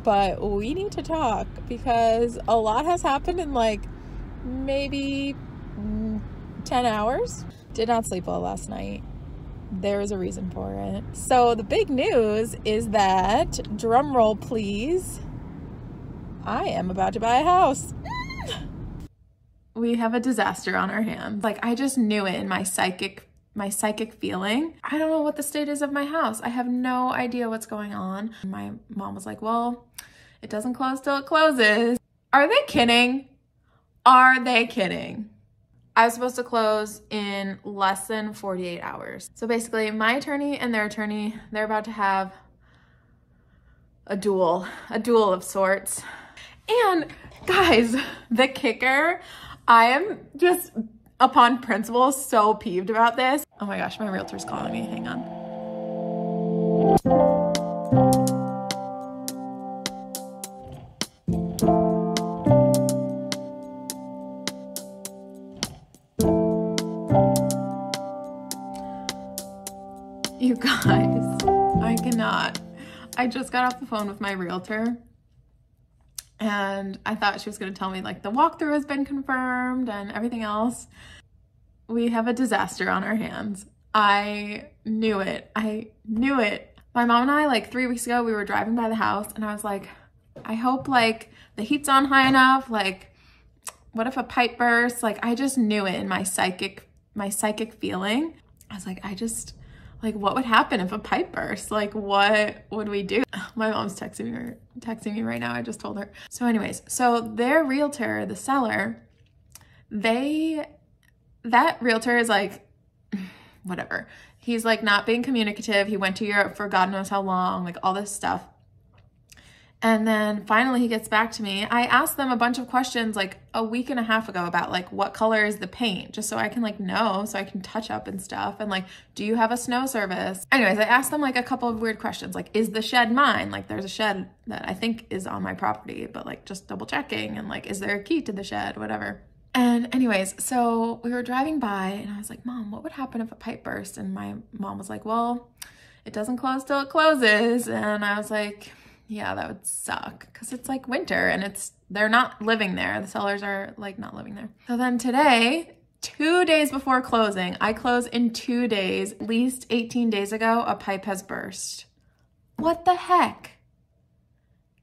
but we need to talk because a lot has happened in like maybe 10 hours. Did not sleep well last night. There is a reason for it. So the big news is that, drum roll please, I am about to buy a house. We have a disaster on our hands. Like, I just knew it in my psychic feeling. I don't know what the state is of my house. I have no idea what's going on. My mom was like, well, it doesn't close till it closes. Are they kidding? Are they kidding? I was supposed to close in less than 48 hours. So basically my attorney and their attorney, they're about to have a duel of sorts. And guys, the kicker, I am just upon principle so peeved about this. Oh my gosh, my realtor's calling me, hang on. You guys, I cannot. I just got off the phone with my realtor and I thought she was gonna tell me like the walkthrough has been confirmed and everything else. We have a disaster on our hands. I knew it. My mom and I, like 3 weeks ago, we were driving by the house and I was like, I hope like the heat's on high enough. Like, what if a pipe bursts? Like, I just knew it in my psychic feeling. I was like, like, what would happen if a pipe bursts? Like, what would we do? My mom's texting me right now. I just told her. So anyways, so their realtor, the seller, that realtor is like, whatever. He's like not being communicative. He went to Europe for God knows how long, like all this stuff. And then finally he gets back to me. I asked them a bunch of questions like a week and a half ago about like what color is the paint, just so I can like know, so I can touch up and stuff. And like, do you have a snow service? Anyways, I asked them like a couple of weird questions, like, is the shed mine? Like, there's a shed that I think is on my property, but like just double checking. And like, is there a key to the shed? Whatever. And anyways, so we were driving by and I was like, Mom, what would happen if a pipe burst? And my mom was like, well, it doesn't close till it closes. And I was like, yeah, that would suck because it's like winter and they're not living there. The sellers are like not living there. So then today, 2 days before closing, I close in 2 days, at least 18 days ago, a pipe has burst. What the heck?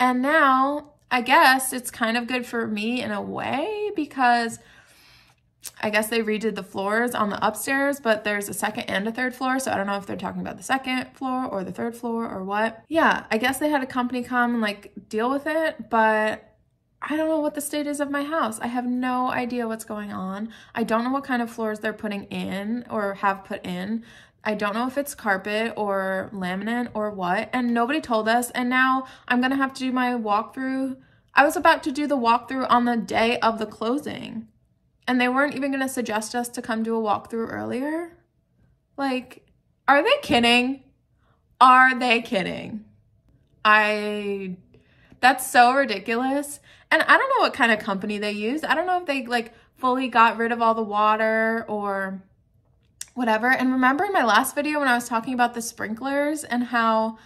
And now I guess it's kind of good for me in a way because I guess they redid the floors on the upstairs, but there's a second and a third floor. So I don't know if they're talking about the second floor or the third floor or what. Yeah, I guess they had a company come and like deal with it, but I don't know what the state is of my house. I have no idea what's going on. I don't know what kind of floors they're putting in or have put in. I don't know if it's carpet or laminate or what, and nobody told us. And now I'm gonna have to do my walkthrough. I was about to do the walkthrough on the day of the closing. And they weren't even gonna suggest us to come do a walkthrough earlier? Like, are they kidding? Are they kidding? That's so ridiculous. And I don't know what kind of company they used. I don't know if they like fully got rid of all the water or whatever. And remember in my last video when I was talking about the sprinklers and how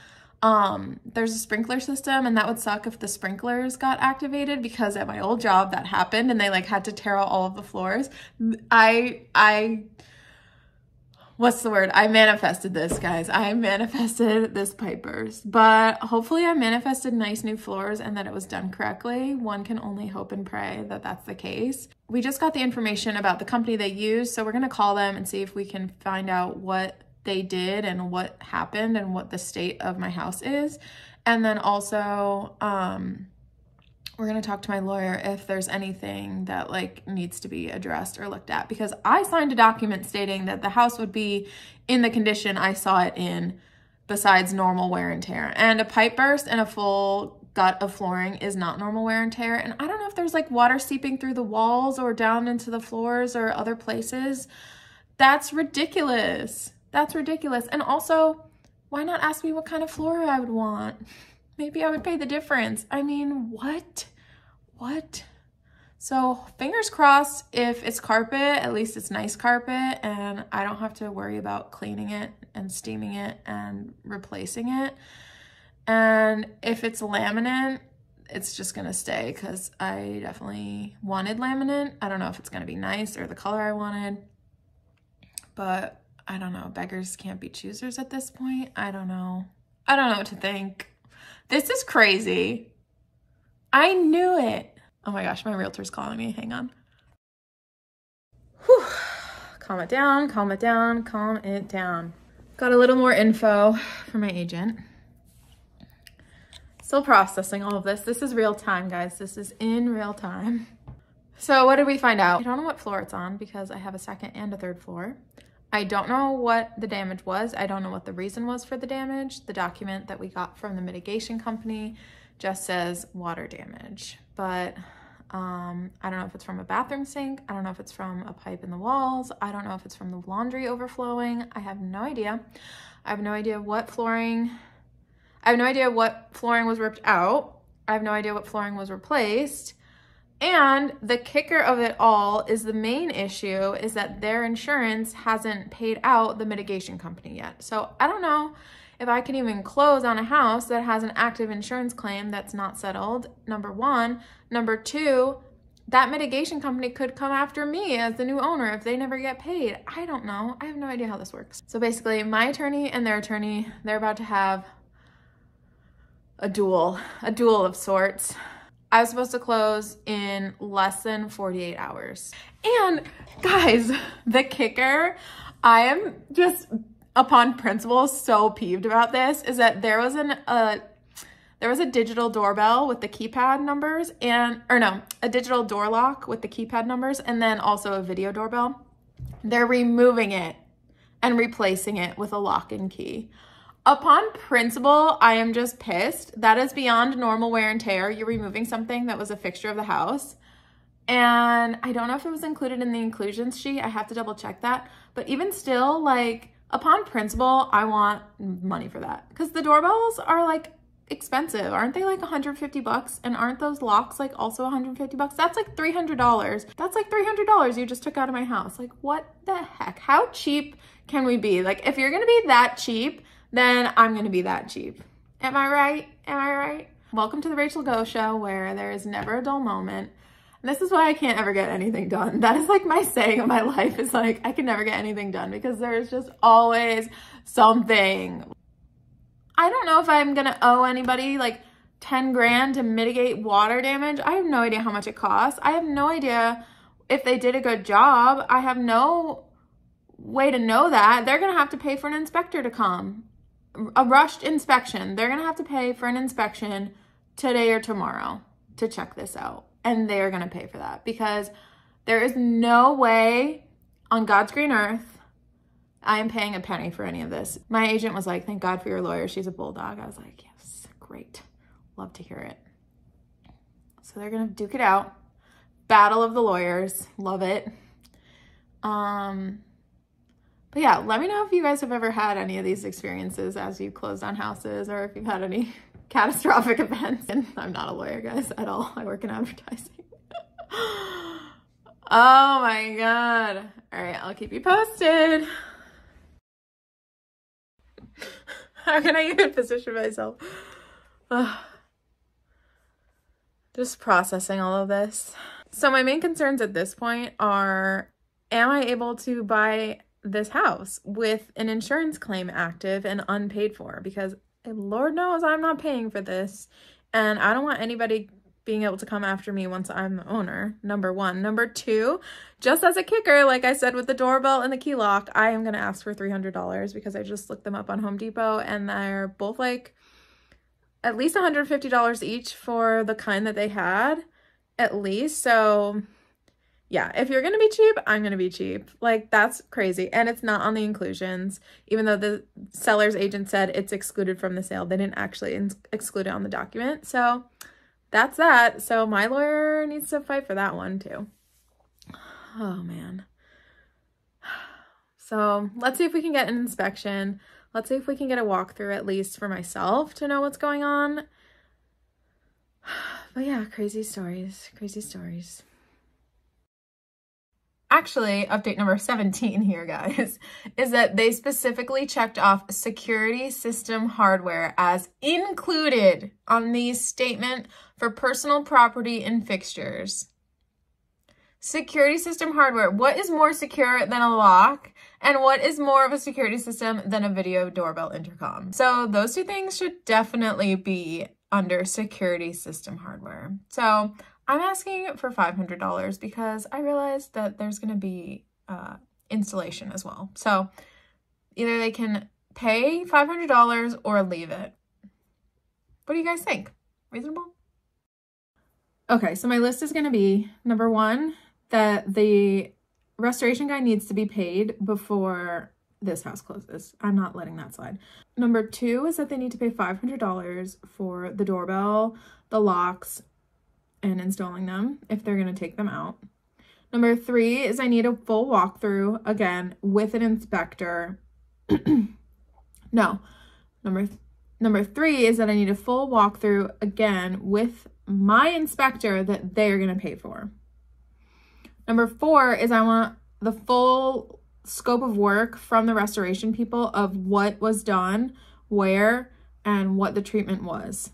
there's a sprinkler system and that would suck if the sprinklers got activated, because at my old job that happened and they like had to tear out all of the floors. What's the word? I manifested this, guys. I manifested this pipe burst, but hopefully I manifested nice new floors and that it was done correctly. One can only hope and pray that that's the case. We just got the information about the company they used, so we're gonna call them and see if we can find out what they did and what happened and what the state of my house is. And then also, we're gonna talk to my lawyer if there's anything that like needs to be addressed or looked at, because I signed a document stating that the house would be in the condition I saw it in besides normal wear and tear. And a pipe burst and a full gut of flooring is not normal wear and tear. And I don't know if there's like water seeping through the walls or down into the floors or other places. That's ridiculous. That's ridiculous. And also, why not ask me what kind of floor I would want? Maybe I would pay the difference. I mean, what? So fingers crossed, if it's carpet, at least it's nice carpet and I don't have to worry about cleaning it and steaming it and replacing it. And if it's laminate, it's just gonna stay because I definitely wanted laminate. I don't know if it's gonna be nice or the color I wanted, but I don't know. Beggars can't be choosers at this point. I don't know. I don't know what to think. This is crazy. I knew it. Oh my gosh, my realtor's calling me. Hang on. Whew. Calm it down, calm it down, calm it down. Got a little more info from my agent. Still processing all of this. This is real time, guys. This is in real time. So what did we find out? I don't know what floor it's on because I have a second and a third floor. I don't know what the damage was. I don't know what the reason was for the damage. The document that we got from the mitigation company just says water damage, but I don't know if it's from a bathroom sink. I don't know if it's from a pipe in the walls. I don't know if it's from the laundry overflowing. I have no idea. I have no idea what flooring. I have no idea what flooring was ripped out. I have no idea what flooring was replaced. And the kicker of it all is the main issue is that their insurance hasn't paid out the mitigation company yet. So I don't know if I can even close on a house that has an active insurance claim that's not settled, number one. Number two, that mitigation company could come after me as the new owner if they never get paid. I don't know. I have no idea how this works. So basically, my attorney and their attorney, they're about to have a duel of sorts. I was supposed to close in less than 48 hours. And guys, the kicker, I am just upon principle so peeved about this, is that there was a digital doorbell with the keypad numbers a digital door lock with the keypad numbers, and then also a video doorbell. They're removing it and replacing it with a lock and key. Upon principle, I am just pissed. That is beyond normal wear and tear. You're removing something that was a fixture of the house. And I don't know if it was included in the inclusions sheet. I have to double check that. But even still, like, upon principle, I want money for that. Because the doorbells are, like, expensive. Aren't they, like, $150? And aren't those locks, like, also $150? That's, like, $300. That's, like, $300 you just took out of my house. Like, what the heck? How cheap can we be? Like, if you're going to be that cheap, then I'm going to be that cheap. Am I right? Am I right? Welcome to the Rachel Go Show, where there is never a dull moment. And this is why I can't ever get anything done. That is like my saying of my life, is like, I can never get anything done because there is just always something. I don't know if I'm going to owe anybody like 10 grand to mitigate water damage. I have no idea how much it costs. I have no idea if they did a good job. I have no way to know that. They're going to have to pay for an inspector to come. A rushed inspection. They're going to have to pay for an inspection today or tomorrow to check this out. And they're going to pay for that because there is no way on God's green earth I am paying a penny for any of this. My agent was like, thank God for your lawyer. She's a bulldog. I was like, yes, great. Love to hear it. So they're going to duke it out. Battle of the lawyers. Love it. But yeah, let me know if you guys have ever had any of these experiences as you closed on houses, or if you've had any catastrophic events. And I'm not a lawyer, guys, at all. I work in advertising. Oh my God. All right, I'll keep you posted. How can I even position myself? Just processing all of this. So my main concerns at this point are, am I able to buy this house with an insurance claim active and unpaid for? Because Lord knows I'm not paying for this, and I don't want anybody being able to come after me once I'm the owner, number one. Number two, just as a kicker, like I said with the doorbell and the key lock, I am going to ask for $300 because I just looked them up on Home Depot, and they're both like at least $150 each for the kind that they had, at least. So yeah, if you're going to be cheap, I'm going to be cheap. Like, that's crazy. And it's not on the inclusions, even though the seller's agent said it's excluded from the sale. They didn't actually exclude it on the document. So that's that. So my lawyer needs to fight for that one too. Oh man. So let's see if we can get an inspection. Let's see if we can get a walkthrough at least for myself to know what's going on. But yeah, crazy stories, crazy stories. Actually, update number 17 here, guys, is that they specifically checked off security system hardware as included on the statement for personal property and fixtures. Security system hardware. What is more secure than a lock? And what is more of a security system than a video doorbell intercom? So those two things should definitely be under security system hardware. So I'm asking for $500 because I realized that there's going to be installation as well. So either they can pay $500 or leave it. What do you guys think? Reasonable? Okay, so my list is going to be, number one, that the restoration guy needs to be paid before this house closes. I'm not letting that slide. Number two is that they need to pay $500 for the doorbell, the locks, and installing them if they're going to take them out. Number three is I need a full walkthrough, again, with an inspector. No. Number three is that I need a full walkthrough, again, with my inspector that they're going to pay for. Number four is I want the full scope of work from the restoration people of what was done, where, and what the treatment was.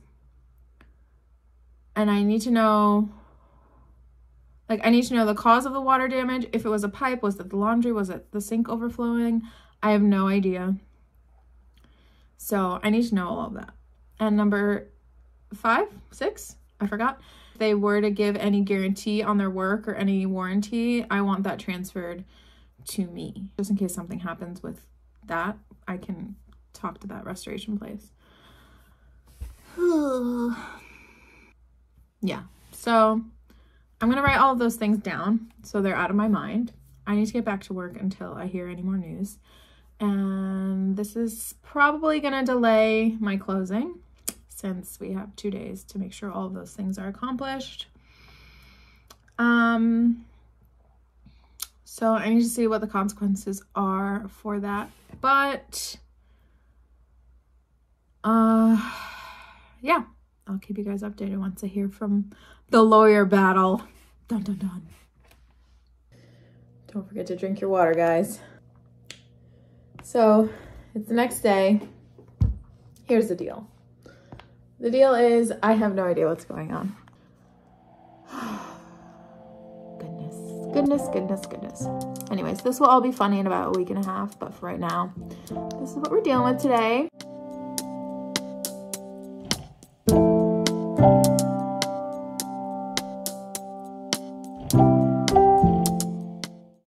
And I need to know, I need to know the cause of the water damage. If it was a pipe, was it the laundry? Was it the sink overflowing? I have no idea. So I need to know all of that. And number 5, 6, I forgot. If they were to give any guarantee on their work or any warranty, I want that transferred to me. Just in case something happens with that, I can talk to that restoration place. Yeah, so I'm going to write all of those things down so they're out of my mind. I need to get back to work until I hear any more news. And this is probably going to delay my closing since we have 2 days to make sure all of those things are accomplished. So I need to see what the consequences are for that. But, yeah, I'll keep you guys updated once I hear from the lawyer battle. Dun, dun, dun. Don't forget to drink your water, guys. So it's the next day. Here's the deal. The deal is I have no idea what's going on. Goodness. Anyways, this will all be funny in about a week and a half, but for right now, this is what we're dealing with today.